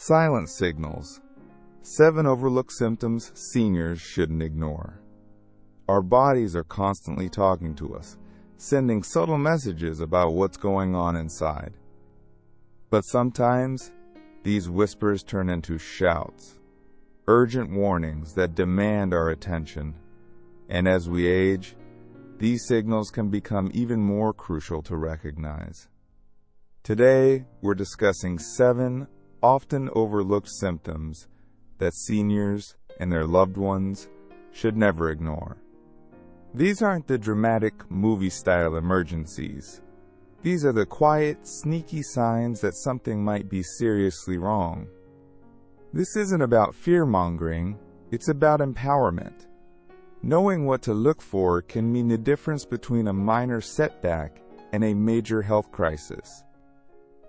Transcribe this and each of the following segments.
Silent signals. 7 overlooked symptoms seniors shouldn't ignore. Our bodies are constantly talking to us, sending subtle messages about what's going on inside. But sometimes, these whispers turn into shouts, urgent warnings that demand our attention. And as we age, these signals can become even more crucial to recognize. Today, we're discussing 7 often overlooked symptoms that seniors and their loved ones should never ignore. These aren't the dramatic movie-style emergencies. These are the quiet, sneaky signs that something might be seriously wrong. This isn't about fear-mongering, it's about empowerment. Knowing what to look for can mean the difference between a minor setback and a major health crisis.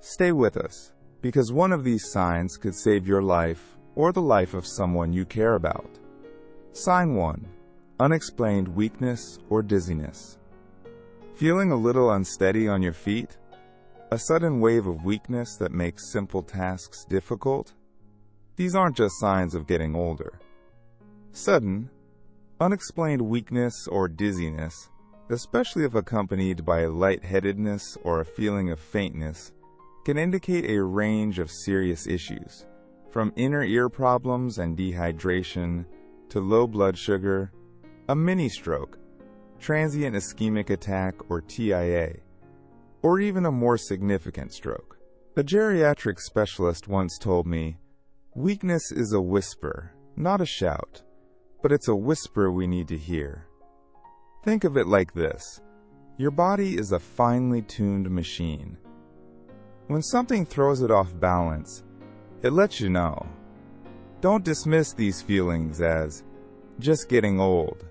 Stay with us, because one of these signs could save your life or the life of someone you care about. Sign 1. Unexplained weakness or dizziness. Feeling a little unsteady on your feet? A sudden wave of weakness that makes simple tasks difficult? These aren't just signs of getting older. Sudden, unexplained weakness or dizziness, especially if accompanied by lightheadedness or a feeling of faintness, can indicate a range of serious issues, from inner ear problems and dehydration to low blood sugar, a mini-stroke, transient ischemic attack or TIA, or even a more significant stroke. A geriatric specialist once told me, "Weakness is a whisper, not a shout, but it's a whisper we need to hear." Think of it like this. Your body is a finely tuned machine. When something throws it off balance, it lets you know. Don't dismiss these feelings as just getting old.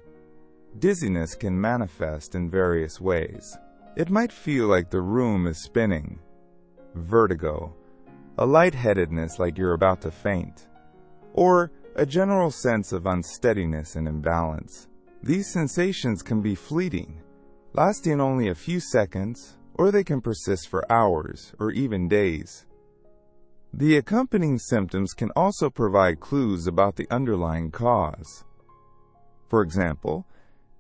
Dizziness can manifest in various ways. It might feel like the room is spinning, vertigo, a lightheadedness like you're about to faint, or a general sense of unsteadiness and imbalance. These sensations can be fleeting, lasting only a few seconds, or they can persist for hours or even days. The accompanying symptoms can also provide clues about the underlying cause. For example,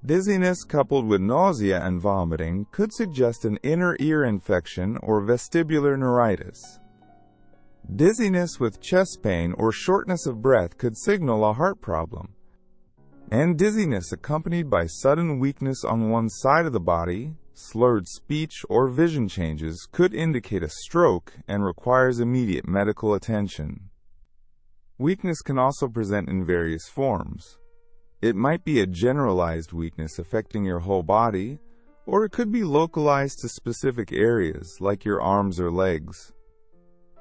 dizziness coupled with nausea and vomiting could suggest an inner ear infection or vestibular neuritis. Dizziness with chest pain or shortness of breath could signal a heart problem. And dizziness accompanied by sudden weakness on one side of the body, slurred speech, or vision changes could indicate a stroke and requires immediate medical attention. Weakness can also present in various forms. It might be a generalized weakness affecting your whole body, or it could be localized to specific areas like your arms or legs.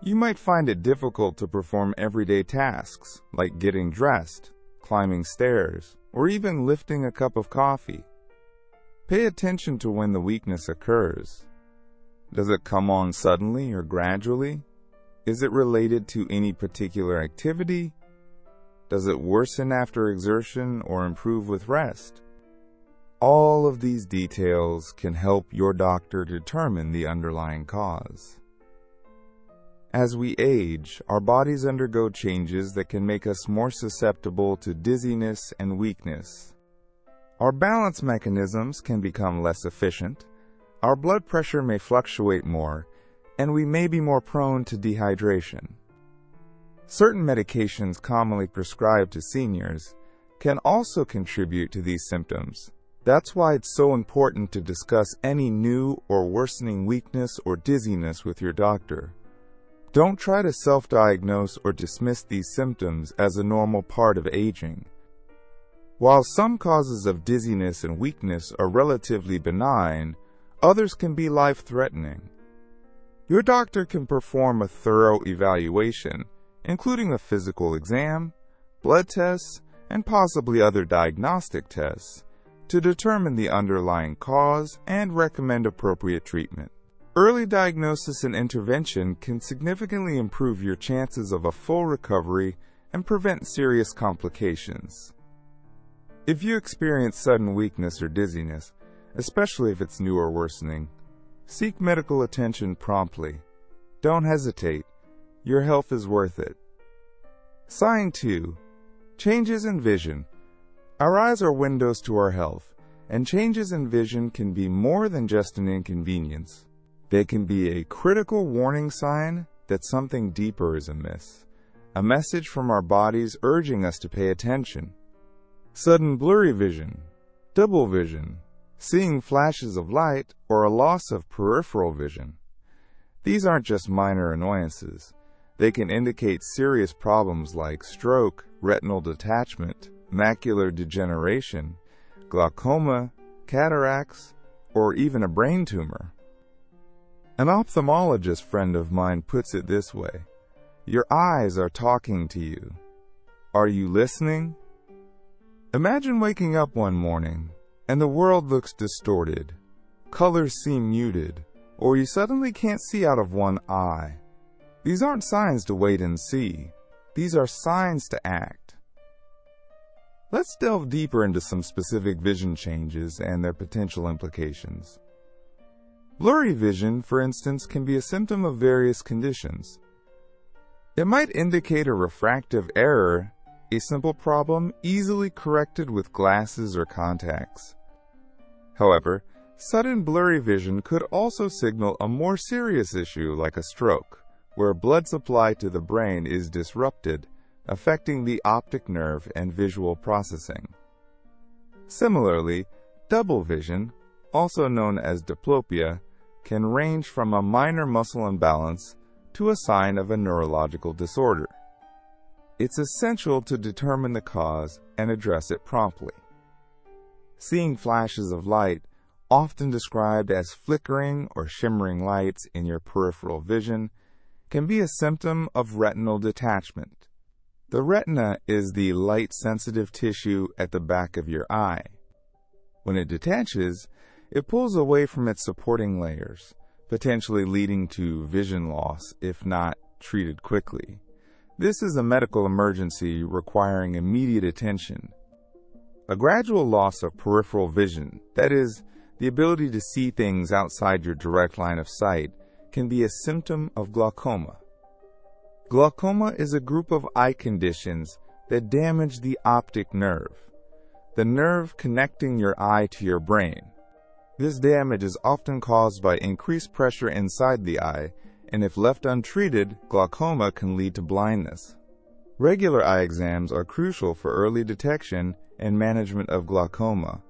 You might find it difficult to perform everyday tasks like getting dressed, climbing stairs, or even lifting a cup of coffee. Pay attention to when the weakness occurs. Does it come on suddenly or gradually? Is it related to any particular activity? Does it worsen after exertion or improve with rest? All of these details can help your doctor determine the underlying cause. As we age, our bodies undergo changes that can make us more susceptible to dizziness and weakness. Our balance mechanisms can become less efficient, our blood pressure may fluctuate more, and we may be more prone to dehydration. Certain medications commonly prescribed to seniors can also contribute to these symptoms. That's why it's so important to discuss any new or worsening weakness or dizziness with your doctor. Don't try to self-diagnose or dismiss these symptoms as a normal part of aging. While some causes of dizziness and weakness are relatively benign, others can be life-threatening. Your doctor can perform a thorough evaluation, including a physical exam, blood tests, and possibly other diagnostic tests, to determine the underlying cause and recommend appropriate treatment. Early diagnosis and intervention can significantly improve your chances of a full recovery and prevent serious complications. If you experience sudden weakness or dizziness, especially if it's new or worsening, seek medical attention promptly. Don't hesitate. Your health is worth it. Sign 2. Changes in vision. Our eyes are windows to our health, and changes in vision can be more than just an inconvenience. They can be a critical warning sign that something deeper is amiss, a message from our bodies urging us to pay attention. Sudden blurry vision, double vision, seeing flashes of light, or a loss of peripheral vision. These aren't just minor annoyances. They can indicate serious problems like stroke, retinal detachment, macular degeneration, glaucoma, cataracts, or even a brain tumor. An ophthalmologist friend of mine puts it this way: your eyes are talking to you. Are you listening? Imagine waking up one morning and the world looks distorted, colors seem muted, or you suddenly can't see out of one eye. These aren't signs to wait and see. These are signs to act. Let's delve deeper into some specific vision changes and their potential implications. Blurry vision, for instance, can be a symptom of various conditions. It might indicate a refractive error, a simple problem easily corrected with glasses or contacts. However, sudden blurry vision could also signal a more serious issue like a stroke, where blood supply to the brain is disrupted, affecting the optic nerve and visual processing. Similarly, double vision, also known as diplopia, can range from a minor muscle imbalance to a sign of a neurological disorder. It's essential to determine the cause and address it promptly. Seeing flashes of light, often described as flickering or shimmering lights in your peripheral vision, can be a symptom of retinal detachment. The retina is the light-sensitive tissue at the back of your eye. When it detaches, it pulls away from its supporting layers, potentially leading to vision loss if not treated quickly. This is a medical emergency requiring immediate attention. A gradual loss of peripheral vision, that is, the ability to see things outside your direct line of sight, can be a symptom of glaucoma. Glaucoma is a group of eye conditions that damage the optic nerve, the nerve connecting your eye to your brain. This damage is often caused by increased pressure inside the eye, and if left untreated, glaucoma can lead to blindness. Regular eye exams are crucial for early detection and management of glaucoma.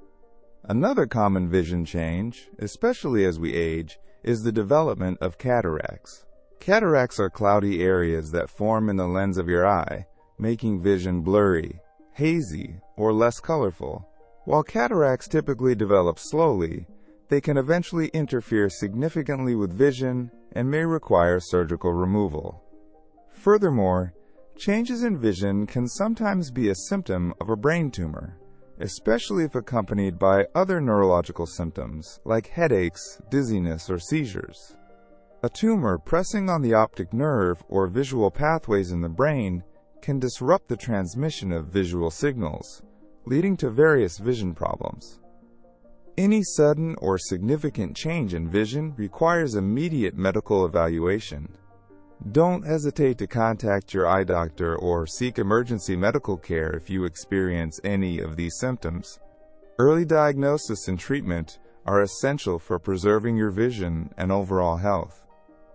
Another common vision change, especially as we age, is the development of cataracts. Cataracts are cloudy areas that form in the lens of your eye, making vision blurry, hazy, or less colorful. While cataracts typically develop slowly, they can eventually interfere significantly with vision and may require surgical removal. Furthermore, changes in vision can sometimes be a symptom of a brain tumor, especially if accompanied by other neurological symptoms like headaches, dizziness, or seizures. A tumor pressing on the optic nerve or visual pathways in the brain can disrupt the transmission of visual signals, leading to various vision problems. Any sudden or significant change in vision requires immediate medical evaluation. Don't hesitate to contact your eye doctor or seek emergency medical care if you experience any of these symptoms. Early diagnosis and treatment are essential for preserving your vision and overall health.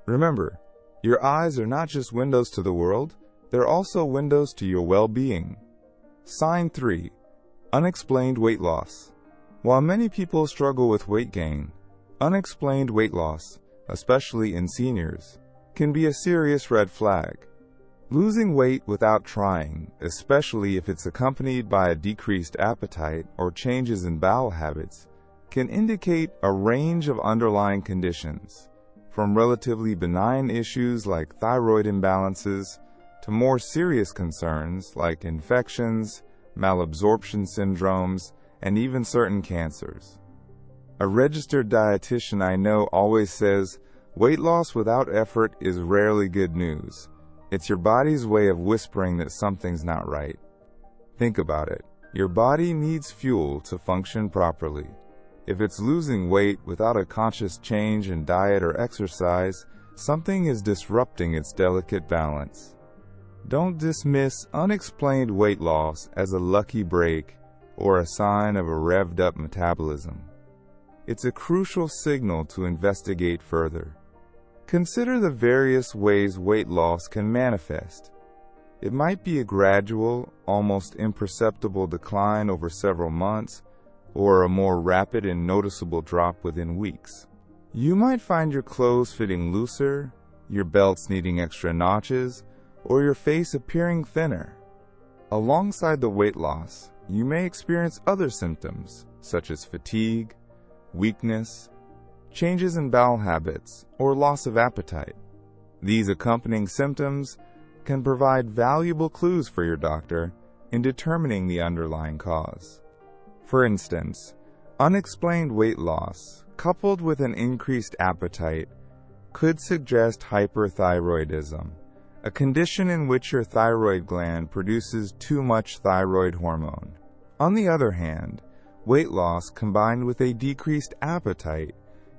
Remember, your eyes are not just windows to the world, they're also windows to your well-being. Sign 3. Unexplained weight loss. While many people struggle with weight gain, unexplained weight loss, especially in seniors, can be a serious red flag. Losing weight without trying, especially if it's accompanied by a decreased appetite or changes in bowel habits, can indicate a range of underlying conditions, from relatively benign issues like thyroid imbalances to more serious concerns like infections, malabsorption syndromes, and even certain cancers. A registered dietitian I know always says, weight loss without effort is rarely good news. It's your body's way of whispering that something's not right. Think about it. Your body needs fuel to function properly. If it's losing weight without a conscious change in diet or exercise, something is disrupting its delicate balance. Don't dismiss unexplained weight loss as a lucky break or a sign of a revved-up metabolism. It's a crucial signal to investigate further. Consider the various ways weight loss can manifest. It might be a gradual, almost imperceptible decline over several months, or a more rapid and noticeable drop within weeks. You might find your clothes fitting looser, your belts needing extra notches, or your face appearing thinner. Alongside the weight loss, you may experience other symptoms, such as fatigue, weakness, changes in bowel habits, or loss of appetite. These accompanying symptoms can provide valuable clues for your doctor in determining the underlying cause. For instance, unexplained weight loss, coupled with an increased appetite, could suggest hyperthyroidism, a condition in which your thyroid gland produces too much thyroid hormone. On the other hand, weight loss combined with a decreased appetite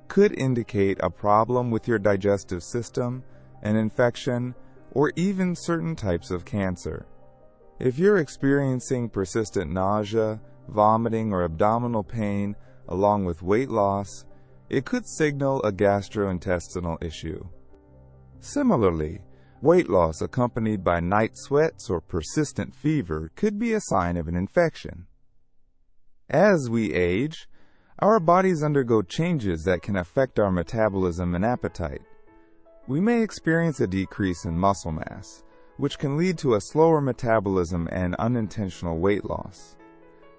could indicate a problem with your digestive system, an infection, or even certain types of cancer. If you're experiencing persistent nausea, vomiting, or abdominal pain along with weight loss, it could signal a gastrointestinal issue. Similarly, weight loss accompanied by night sweats or persistent fever could be a sign of an infection. As we age, our bodies undergo changes that can affect our metabolism and appetite. We may experience a decrease in muscle mass, which can lead to a slower metabolism and unintentional weight loss.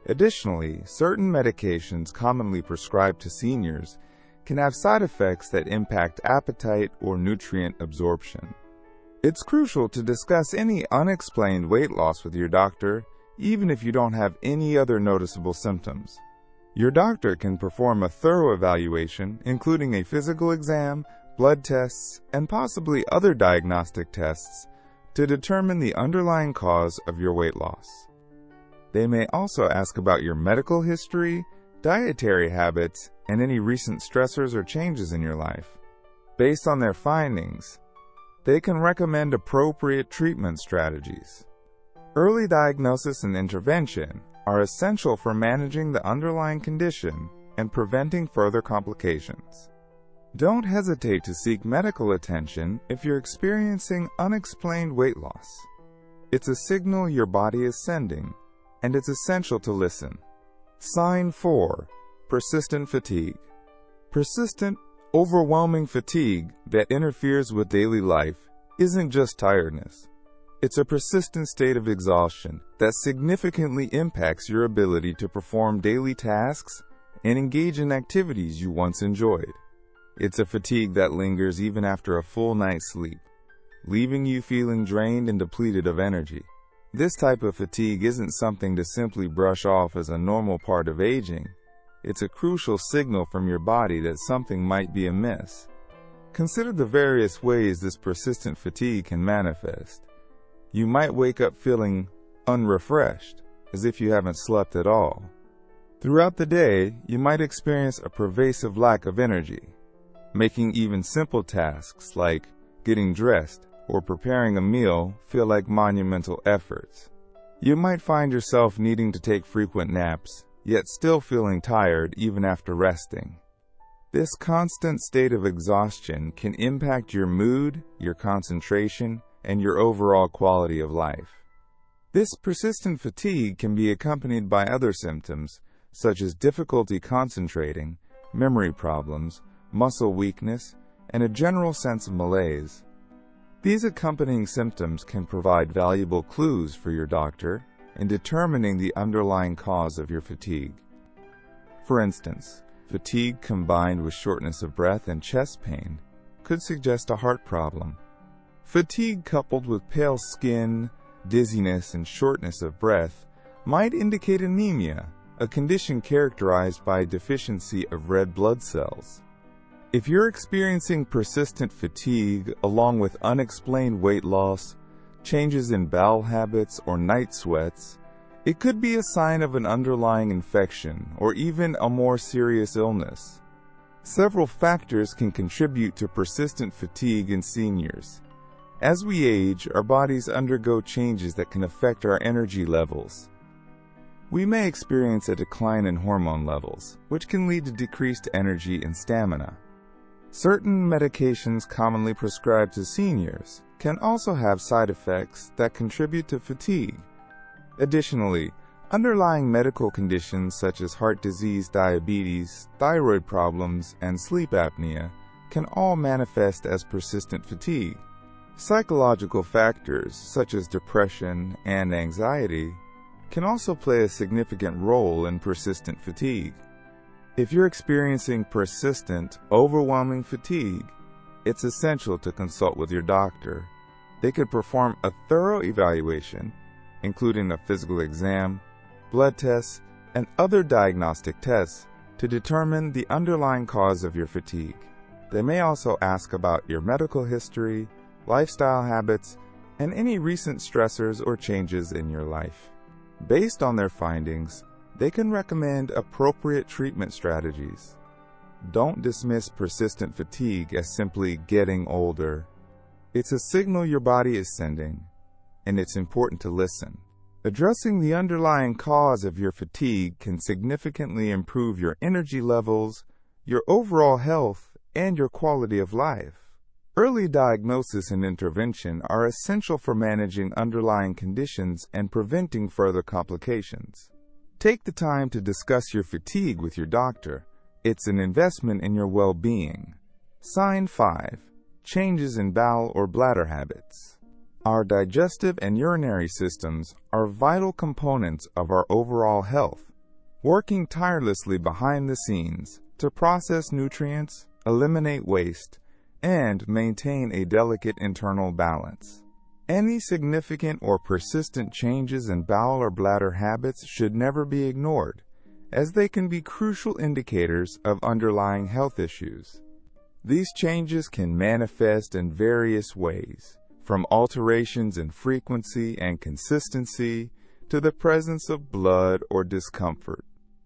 Additionally, certain medications commonly prescribed to seniors can have side effects that impact appetite or nutrient absorption. It's crucial to discuss any unexplained weight loss with your doctor, even if you don't have any other noticeable symptoms. Your doctor can perform a thorough evaluation, including a physical exam, blood tests, and possibly other diagnostic tests to determine the underlying cause of your weight loss. They may also ask about your medical history, dietary habits, and any recent stressors or changes in your life. Based on their findings, they can recommend appropriate treatment strategies. Early diagnosis and intervention are essential for managing the underlying condition and preventing further complications. Don't hesitate to seek medical attention if you're experiencing unexplained weight loss. It's a signal your body is sending, and it's essential to listen. Sign 4. Persistent fatigue. Persistent, overwhelming fatigue that interferes with daily life isn't just tiredness. It's a persistent state of exhaustion that significantly impacts your ability to perform daily tasks and engage in activities you once enjoyed. It's a fatigue that lingers even after a full night's sleep, leaving you feeling drained and depleted of energy. This type of fatigue isn't something to simply brush off as a normal part of aging. It's a crucial signal from your body that something might be amiss. Consider the various ways this persistent fatigue can manifest. You might wake up feeling unrefreshed, as if you haven't slept at all. Throughout the day, you might experience a pervasive lack of energy, making even simple tasks like getting dressed or preparing a meal feel like monumental efforts. You might find yourself needing to take frequent naps, yet still feeling tired even after resting. This constant state of exhaustion can impact your mood, your concentration, and your overall quality of life. This persistent fatigue can be accompanied by other symptoms, such as difficulty concentrating, memory problems, muscle weakness, and a general sense of malaise. These accompanying symptoms can provide valuable clues for your doctor in determining the underlying cause of your fatigue. For instance, fatigue combined with shortness of breath and chest pain could suggest a heart problem. Fatigue coupled with pale skin, dizziness, and shortness of breath might indicate anemia, a condition characterized by a deficiency of red blood cells. If you're experiencing persistent fatigue along with unexplained weight loss, changes in bowel habits, or night sweats, it could be a sign of an underlying infection or even a more serious illness. Several factors can contribute to persistent fatigue in seniors. As we age, our bodies undergo changes that can affect our energy levels. We may experience a decline in hormone levels, which can lead to decreased energy and stamina. Certain medications commonly prescribed to seniors can also have side effects that contribute to fatigue. Additionally, underlying medical conditions such as heart disease, diabetes, thyroid problems, and sleep apnea can all manifest as persistent fatigue. Psychological factors such as depression and anxiety can also play a significant role in persistent fatigue. If you're experiencing persistent, overwhelming fatigue, it's essential to consult with your doctor. They could perform a thorough evaluation, including a physical exam, blood tests, and other diagnostic tests to determine the underlying cause of your fatigue. They may also ask about your medical history, lifestyle habits, and any recent stressors or changes in your life. Based on their findings, they can recommend appropriate treatment strategies. Don't dismiss persistent fatigue as simply getting older. It's a signal your body is sending, and it's important to listen. Addressing the underlying cause of your fatigue can significantly improve your energy levels, your overall health, and your quality of life. Early diagnosis and intervention are essential for managing underlying conditions and preventing further complications. Take the time to discuss your fatigue with your doctor. It's an investment in your well-being. Sign 5. Changes in bowel or bladder habits. Our digestive and urinary systems are vital components of our overall health, working tirelessly behind the scenes to process nutrients, eliminate waste, and maintain a delicate internal balance. Any significant or persistent changes in bowel or bladder habits should never be ignored, as they can be crucial indicators of underlying health issues. These changes can manifest in various ways, from alterations in frequency and consistency to the presence of blood or discomfort.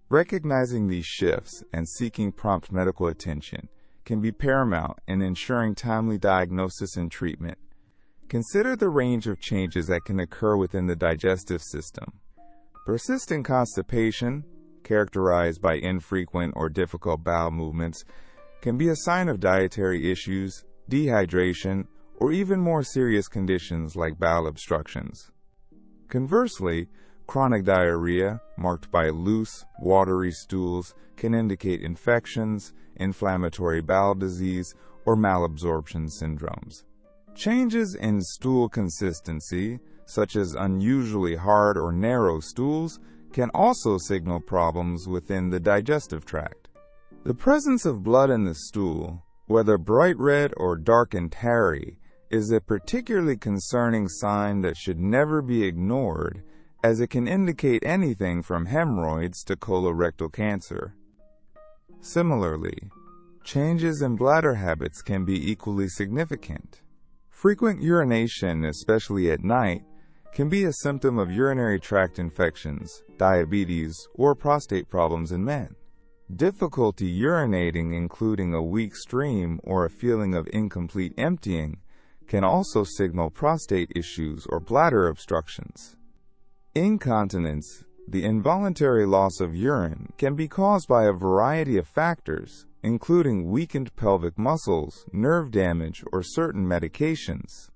Recognizing these shifts and seeking prompt medical attention can be paramount in ensuring timely diagnosis and treatment. Consider the range of changes that can occur within the digestive system. Persistent constipation, characterized by infrequent or difficult bowel movements, can be a sign of dietary issues, dehydration, or even more serious conditions like bowel obstructions. Conversely, chronic diarrhea, marked by loose, watery stools, can indicate infections, inflammatory bowel disease, or malabsorption syndromes. Changes in stool consistency, such as unusually hard or narrow stools, can also signal problems within the digestive tract. The presence of blood in the stool, whether bright red or dark and tarry, is a particularly concerning sign that should never be ignored, as it can indicate anything from hemorrhoids to colorectal cancer. Similarly, changes in bladder habits can be equally significant. Frequent urination, especially at night, can be a symptom of urinary tract infections, diabetes, or prostate problems in men. Difficulty urinating, including a weak stream or a feeling of incomplete emptying, can also signal prostate issues or bladder obstructions. Incontinence, the involuntary loss of urine, can be caused by a variety of factors, including weakened pelvic muscles, nerve damage, or certain medications.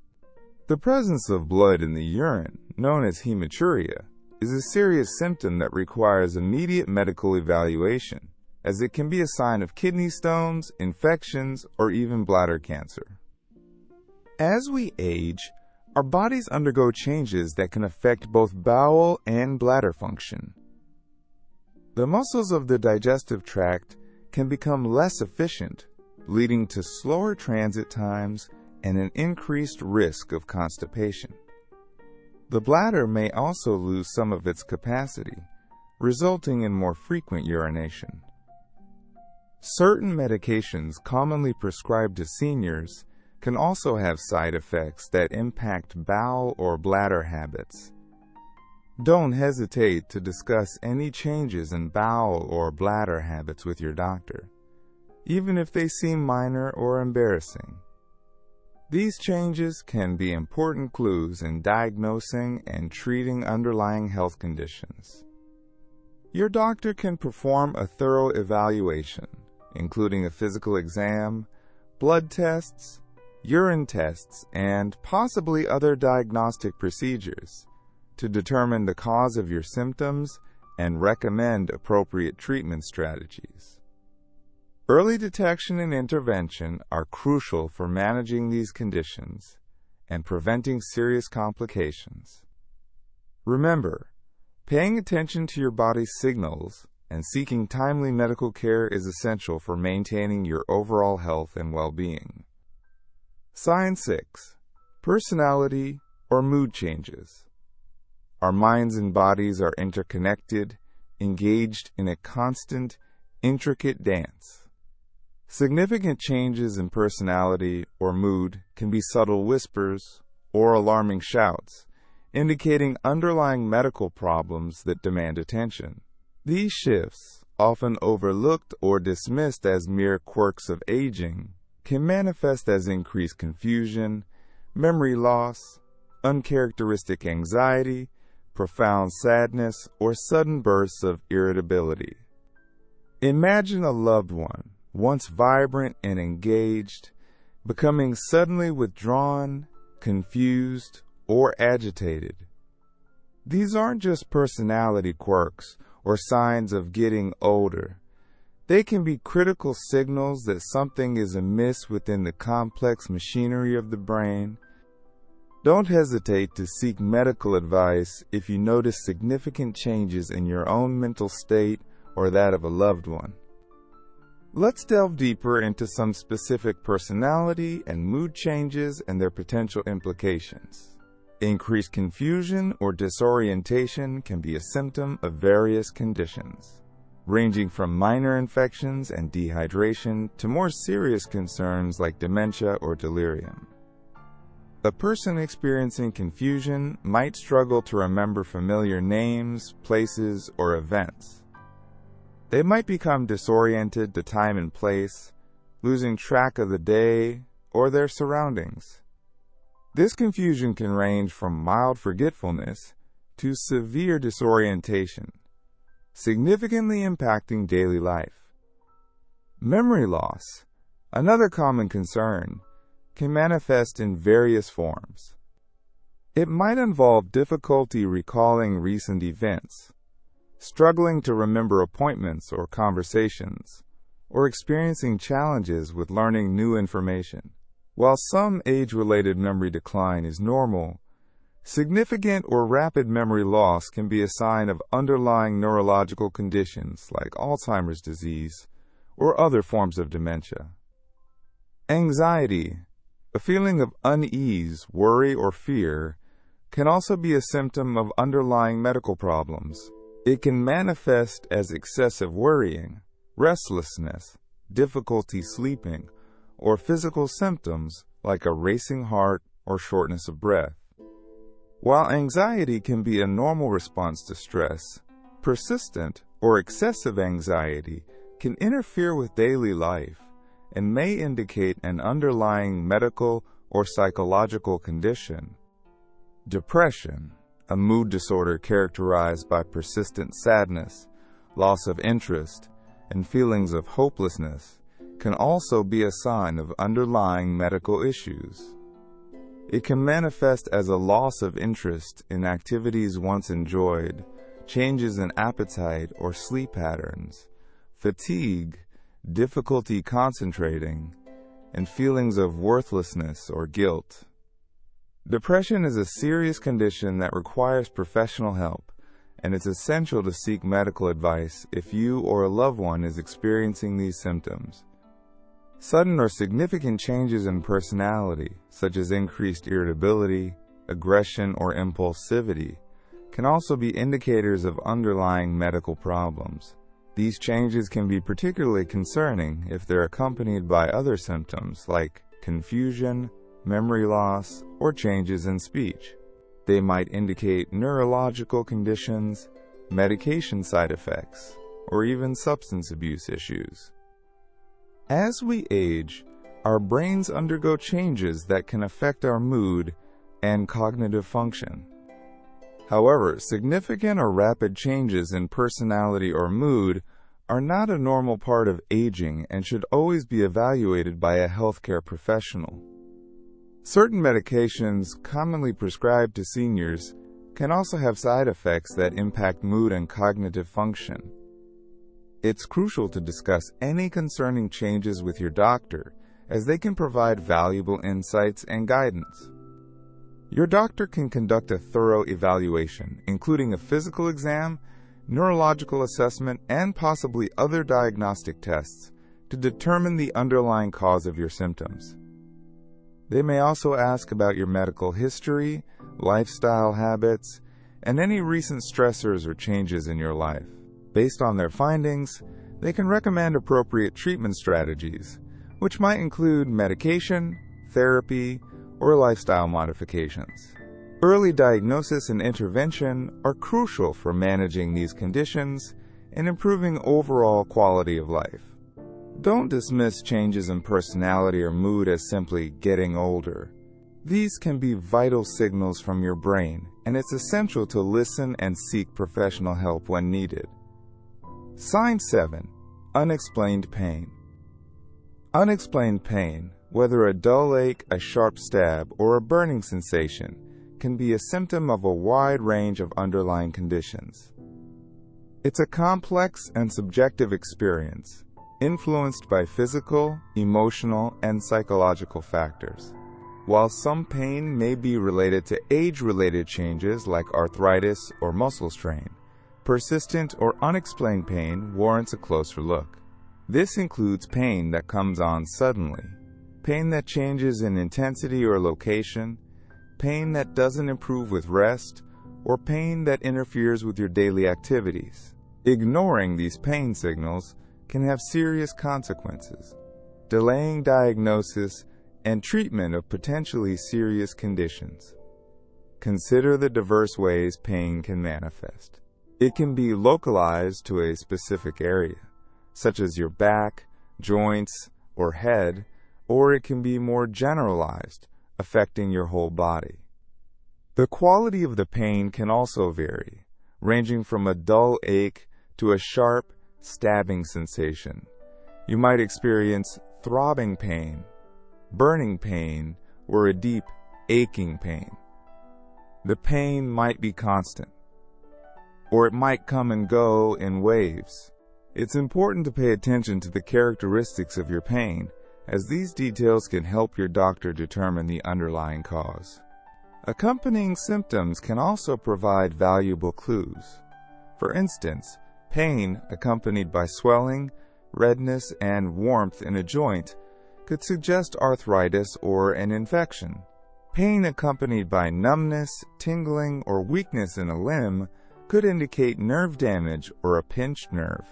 The presence of blood in the urine, known as hematuria, is a serious symptom that requires immediate medical evaluation, as it can be a sign of kidney stones, infections, or even bladder cancer. As we age, our bodies undergo changes that can affect both bowel and bladder function. The muscles of the digestive tract can become less efficient, leading to slower transit times and an increased risk of constipation. The bladder may also lose some of its capacity, resulting in more frequent urination. Certain medications commonly prescribed to seniors can also have side effects that impact bowel or bladder habits. Don't hesitate to discuss any changes in bowel or bladder habits with your doctor, even if they seem minor or embarrassing. These changes can be important clues in diagnosing and treating underlying health conditions. Your doctor can perform a thorough evaluation, including a physical exam, blood tests, urine tests, and possibly other diagnostic procedures to determine the cause of your symptoms and recommend appropriate treatment strategies. Early detection and intervention are crucial for managing these conditions and preventing serious complications. Remember, paying attention to your body's signals and seeking timely medical care is essential for maintaining your overall health and well-being. Sign 6. Personality or mood changes. Our minds and bodies are interconnected, engaged in a constant, intricate dance. Significant changes in personality or mood can be subtle whispers or alarming shouts, indicating underlying medical problems that demand attention. These shifts, often overlooked or dismissed as mere quirks of aging, can manifest as increased confusion, memory loss, uncharacteristic anxiety, profound sadness, or sudden bursts of irritability. Imagine a loved one, once vibrant and engaged, becoming suddenly withdrawn, confused, or agitated. These aren't just personality quirks or signs of getting older. They can be critical signals that something is amiss within the complex machinery of the brain. Don't hesitate to seek medical advice if you notice significant changes in your own mental state or that of a loved one. Let's delve deeper into some specific personality and mood changes and their potential implications. Increased confusion or disorientation can be a symptom of various conditions, ranging from minor infections and dehydration to more serious concerns like dementia or delirium. A person experiencing confusion might struggle to remember familiar names, places, or events. They might become disoriented to time and place, losing track of the day or their surroundings. This confusion can range from mild forgetfulness to severe disorientation, significantly impacting daily life. Memory loss, another common concern, can manifest in various forms. It might involve difficulty recalling recent events, struggling to remember appointments or conversations, or experiencing challenges with learning new information. While some age-related memory decline is normal, significant or rapid memory loss can be a sign of underlying neurological conditions like Alzheimer's disease or other forms of dementia. Anxiety, a feeling of unease, worry, or fear, can also be a symptom of underlying medical problems. It can manifest as excessive worrying, restlessness, difficulty sleeping, or physical symptoms like a racing heart or shortness of breath. While anxiety can be a normal response to stress, persistent or excessive anxiety can interfere with daily life and may indicate an underlying medical or psychological condition. Depression, a mood disorder characterized by persistent sadness, loss of interest, and feelings of hopelessness, can also be a sign of underlying medical issues. It can manifest as a loss of interest in activities once enjoyed, changes in appetite or sleep patterns, fatigue, difficulty concentrating, and feelings of worthlessness or guilt. Depression is a serious condition that requires professional help, and it's essential to seek medical advice if you or a loved one is experiencing these symptoms. Sudden or significant changes in personality, such as increased irritability, aggression, or impulsivity, can also be indicators of underlying medical problems. These changes can be particularly concerning if they're accompanied by other symptoms like confusion, memory loss, or changes in speech. They might indicate neurological conditions, medication side effects, or even substance abuse issues. As we age, Our brains undergo changes that can affect our mood and cognitive function. However, significant or rapid changes in personality or mood are not a normal part of aging and should always be evaluated by a healthcare professional. Certain medications commonly prescribed to seniors can also have side effects that impact mood and cognitive function. It's crucial to discuss any concerning changes with your doctor, as they can provide valuable insights and guidance. Your doctor can conduct a thorough evaluation, including a physical exam, neurological assessment, and possibly other diagnostic tests to determine the underlying cause of your symptoms. They may also ask about your medical history, lifestyle habits, and any recent stressors or changes in your life. Based on their findings, they can recommend appropriate treatment strategies, which might include medication, therapy, or lifestyle modifications. Early diagnosis and intervention are crucial for managing these conditions and improving overall quality of life. Don't dismiss changes in personality or mood as simply getting older. These can be vital signals from your brain, and it's essential to listen and seek professional help when needed. Sign 7. Unexplained pain. Unexplained pain, whether a dull ache, a sharp stab, or a burning sensation, can be a symptom of a wide range of underlying conditions. It's a complex and subjective experience, influenced by physical, emotional, and psychological factors. While some pain may be related to age-related changes like arthritis or muscle strain, persistent or unexplained pain warrants a closer look. This includes pain that comes on suddenly, pain that changes in intensity or location, pain that doesn't improve with rest, or pain that interferes with your daily activities. Ignoring these pain signals can have serious consequences, delaying diagnosis and treatment of potentially serious conditions. Consider the diverse ways pain can manifest. It can be localized to a specific area, such as your back, joints, or head, or it can be more generalized, affecting your whole body. The quality of the pain can also vary, ranging from a dull ache to a sharp, stabbing sensation. You might experience throbbing pain, burning pain, or a deep, aching pain. The pain might be constant, or it might come and go in waves. It's important to pay attention to the characteristics of your pain, as these details can help your doctor determine the underlying cause. Accompanying symptoms can also provide valuable clues. For instance, pain accompanied by swelling, redness, and warmth in a joint could suggest arthritis or an infection. Pain accompanied by numbness, tingling, or weakness in a limb could indicate nerve damage or a pinched nerve.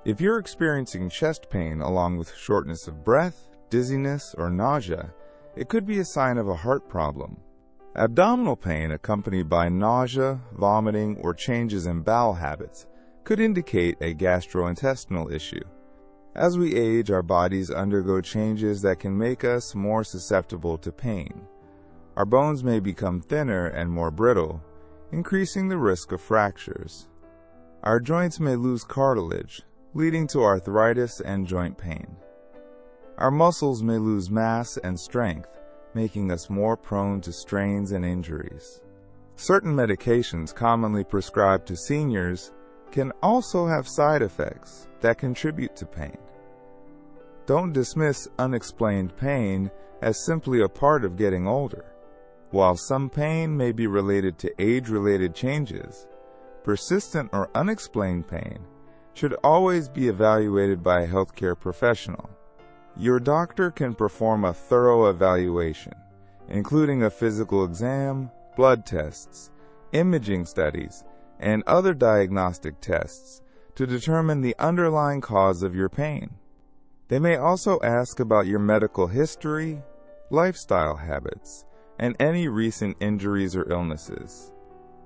If you're experiencing chest pain along with shortness of breath, dizziness, or nausea, it could be a sign of a heart problem. Abdominal pain accompanied by nausea, vomiting, or changes in bowel habits could indicate a gastrointestinal issue. As we age, our bodies undergo changes that can make us more susceptible to pain. Our bones may become thinner and more brittle, increasing the risk of fractures. Our joints may lose cartilage, leading to arthritis and joint pain. Our muscles may lose mass and strength, making us more prone to strains and injuries. Certain medications commonly prescribed to seniors can also have side effects that contribute to pain. Don't dismiss unexplained pain as simply a part of getting older. While some pain may be related to age-related changes, persistent or unexplained pain should always be evaluated by a healthcare professional. Your doctor can perform a thorough evaluation, including a physical exam, blood tests, imaging studies, and other diagnostic tests to determine the underlying cause of your pain. They may also ask about your medical history, lifestyle habits, and any recent injuries or illnesses.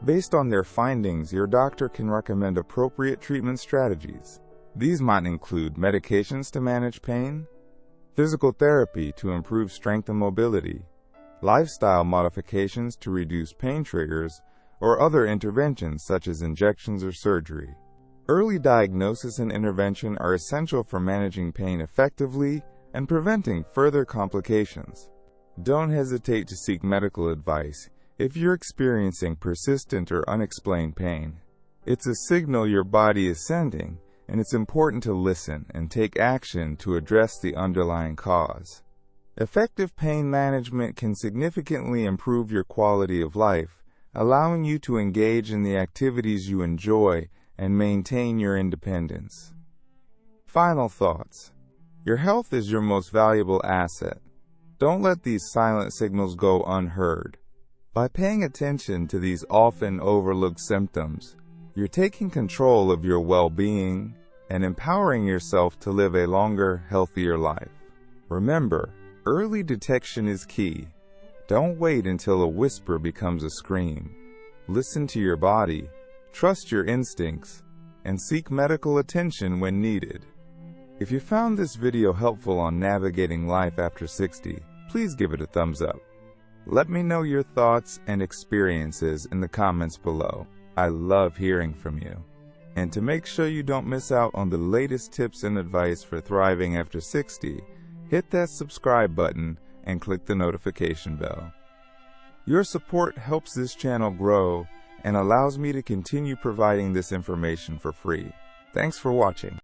Based on their findings, your doctor can recommend appropriate treatment strategies. These might include medications to manage pain, physical therapy to improve strength and mobility, lifestyle modifications to reduce pain triggers, or other interventions such as injections or surgery. Early diagnosis and intervention are essential for managing pain effectively and preventing further complications. Don't hesitate to seek medical advice if you're experiencing persistent or unexplained pain. It's a signal your body is sending, and it's important to listen and take action to address the underlying cause. Effective pain management can significantly improve your quality of life, allowing you to engage in the activities you enjoy and maintain your independence. Final thoughts. Your health is your most valuable asset. Don't let these silent signals go unheard. By paying attention to these often overlooked symptoms, you're taking control of your well-being and empowering yourself to live a longer, healthier life. Remember, early detection is key. Don't wait until a whisper becomes a scream. Listen to your body, trust your instincts, and seek medical attention when needed. If you found this video helpful on navigating life after 60, please give it a thumbs up. Let me know your thoughts and experiences in the comments below. I love hearing from you. And to make sure you don't miss out on the latest tips and advice for thriving after 60, hit that subscribe button and click the notification bell. Your support helps this channel grow and allows me to continue providing this information for free. Thanks for watching.